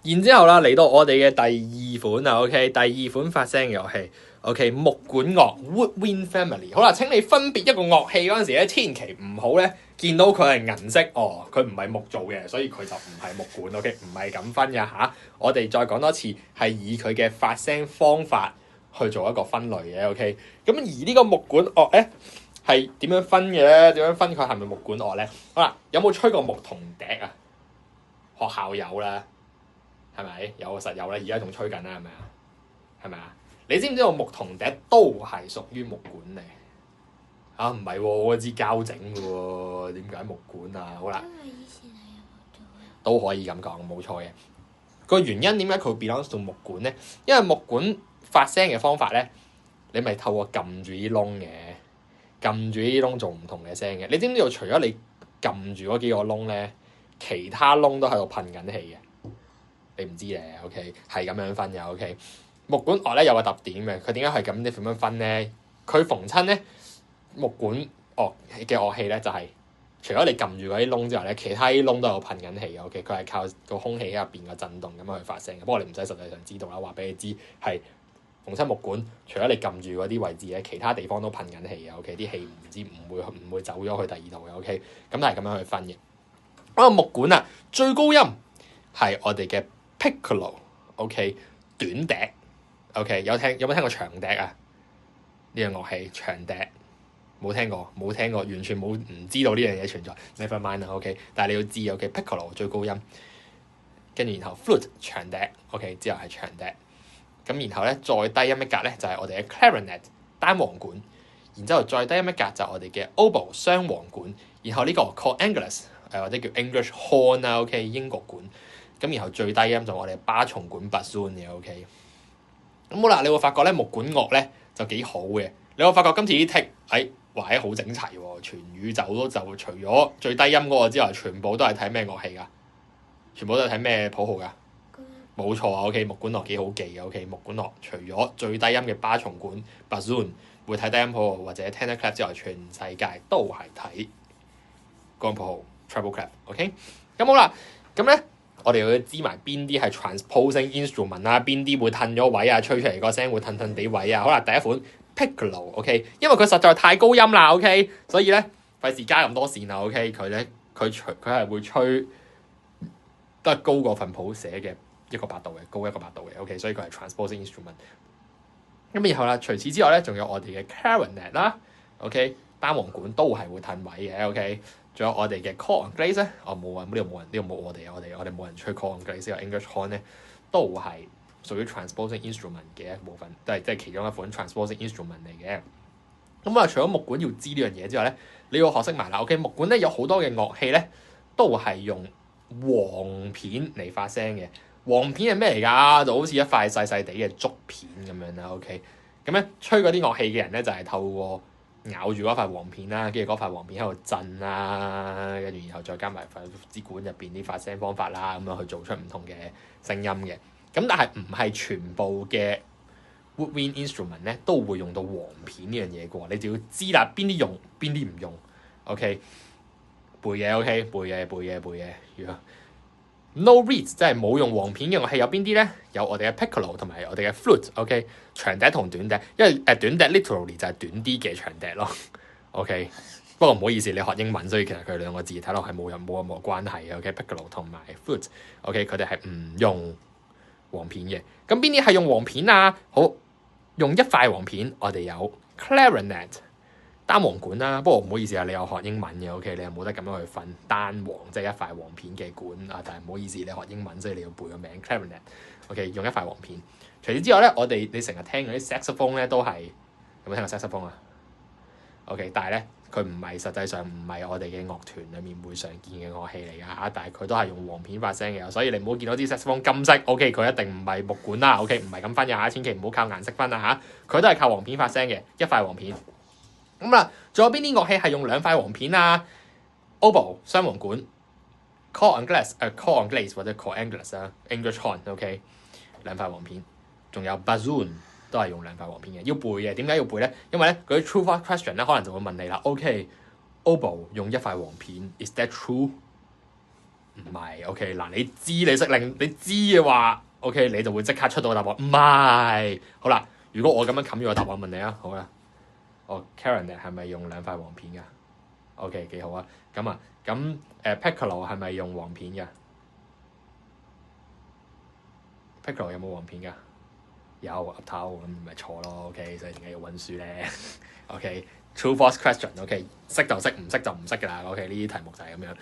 然之後啦，嚟到我哋嘅第二款啊 ，OK，第二款發聲嘅樂器，OK，木管樂 Woodwind Family。好啦，請你分別一個樂器嗰陣時咧，千祈唔好咧見到佢係銀色，哦，佢唔係木做嘅，所以佢就唔係木管 ，OK，唔係咁分嘅嚇。我哋再講多次，係以佢嘅發聲方法去做一個分類嘅 ，OK。咁而呢個木管樂咧係點樣分嘅咧？點樣分佢係咪木管樂咧？好啦，有冇吹過牧童笛啊？學校有啦。係咪有實有咧？而家仲吹緊啦，係咪啊？係咪啊？你知唔知道牧童笛都係屬於木管嚟？啊，唔係喎，我支膠整嘅喎，點解木管啊？好啦，因為以前係有做嘅。都可以咁講，冇錯嘅。個原因點解佢 belongs to 木管咧？因為木管發聲嘅方法咧，你咪透過撳住啲窿嘅，撳住啲窿做唔同嘅聲嘅。你知唔知道？除咗你撳住嗰幾個窿咧，其他窿都喺度噴緊氣嘅。你唔知咧 ，OK， 係咁樣分嘅 ，OK。木管樂咧有個特點嘅，佢點解係咁樣分咧？佢逢親咧木管樂嘅樂器咧，就係、除咗你撳住嗰啲窿之外咧，其他啲窿都有噴緊氣嘅 ，OK。佢係靠個空氣喺入邊個震動咁樣去發聲嘅。不過你唔使實際上知道啦，話俾你知係逢親木管，除咗你撳住嗰啲位置咧，其他地方都噴緊氣嘅 ，OK。啲氣唔會走咗去第二度嘅 ，OK。咁係咁樣去分嘅。個木管啊，最高音係我哋嘅Piccolo，OK， 短笛 ，OK， 有冇聽過長笛啊？呢樣樂器長笛冇聽過，完全冇，唔知道呢樣嘢存在。Never mind 啦，OK， 但係你要知 ，OK，Piccolo 最高音，跟住然後 flute 長笛 ，OK， 之後係長笛，咁然後咧再低音一格咧就係我哋嘅 clarinet 單簧管，然之後再低音一格就係我哋嘅 oboe 雙簧管，然後呢個 cor anglus 或者叫 English horn 啦，OK， 英國管。咁然後最低音就我哋巴松管 bassoon 嘅 OK， 咁好啦，你會發覺咧木管樂咧就幾好嘅，你會發覺今次啲 tick 哇好整齊喎，全宇宙都就除咗最低音嗰個之外，全部都係睇咩樂器㗎？全部都係睇咩譜號㗎？冇錯啊 OK， 木管樂幾好記嘅 OK， 木管樂除咗最低音嘅巴松管 bassoon 會睇低音譜號或者 tenor clef 之外，全世界都係睇高音譜號 treble clef OK， 咁好啦，咁咧。我哋要知埋邊啲係 transposing instrument 啦，邊啲會褪咗位啊，吹出嚟個聲會褪褪地位啊。好啦，第一款 Piccolo，OK， 因為佢實在太高音啦 ，OK， 所以咧費事加咁多線啊 ，OK， 佢係會吹得高過份譜寫嘅一個八度嘅，高一個八度嘅 ，OK， 所以佢係 transposing instrument。咁然後啦，除此之外咧，仲有我哋嘅 clarinet 啦 ，OK， 單簧管都係會褪位嘅 ，OK。仲有我哋嘅 cor anglais 咧，冇啊，呢度冇我哋冇人吹 cor anglais，呢個 English horn 咧都係屬於 transposing instrument 嘅一部分，都係即係其中一款 transposing instrument 嚟嘅。咁啊，除咗木管要知呢樣嘢之外咧，你要學識埋啦。OK， 木管咧有好多嘅樂器咧都係用簧片嚟發聲嘅。簧片係咩嚟㗎？就好似一塊細細地嘅竹片咁樣啦。OK， 咁咧吹嗰啲樂器嘅人咧就係透過咬住嗰塊簧片啦，跟住嗰塊簧片喺度震啦，跟住然後再加埋支管入邊啲發聲方法啦，咁樣去做出唔同嘅聲音嘅。咁但係唔係全部嘅 woodwind instrument 咧都會用到簧片呢樣嘢嘅喎，你就要知啦，邊啲用，邊啲唔用。OK， 背嘢 OK， 背嘢。如果 no reeds 即係冇用簧片嘅樂器有邊啲咧？有我哋嘅 piccolo 同埋我哋嘅 flute，OK， 長笛同短笛，因為短笛 literally 就係短啲嘅長笛咯。OK， 不過唔好意思，你學英文，所以其實佢兩個字睇落係冇任何關係嘅。OK，piccolo 同埋 flute，OK， 佢哋係唔用簧片嘅。咁邊啲係用簧片啊？好，用一塊簧片，我哋有 clarinet。單簧管啦，不過唔好意思啊，你有學英文嘅 ，OK， 你又冇得咁樣去分單簧，即係一塊簧片嘅管啊。但係唔好意思，你學英文，所以你要背個名 clarinet，OK， 用一塊簧片。除此之外咧，你成日聽嗰啲 saxophone 咧都係有冇聽過 saxophone 啊 ？OK， 但係咧佢唔係實際上唔係我哋嘅樂團裡面會常見嘅樂器嚟㗎嚇，但係佢都係用簧片發聲嘅，所以你唔好見到啲 saxophone 金色 ，OK， 佢一定唔係木管啦 ，OK， 唔係咁分嘅嚇，千祈唔好靠顏色分啊嚇，佢都係靠簧片發聲嘅，一塊簧片。咁啦，仲有邊啲樂器係用兩塊簧片啊 ？oboe 雙簧管 cor anglais 或者 cor anglus 啊 ，English horn，OK， 兩塊簧片，仲有 bassoon 都係用兩塊簧片嘅，要背嘅。點解要背咧？因為咧嗰啲 true false question 咧，可能就會問你啦。OK，oboe 用一塊簧片 ，is that true？唔係，OK 嗱，你知你識令，你知嘅話，OK 你就會即刻出到個答案。唔係，好啦，如果我咁樣冚住個答案問你啊，好啦，Karen 係咪用兩塊黃片㗎 ？OK 幾好啊，咁Piccolo 係咪用黃片㗎？Piccolo 有冇黃片㗎？有岌頭咁咪錯咯，OK，所以點解要温書咧？OK，true false question，OK，識就識，唔識就唔識㗎啦，OK，呢啲題目就係咁樣。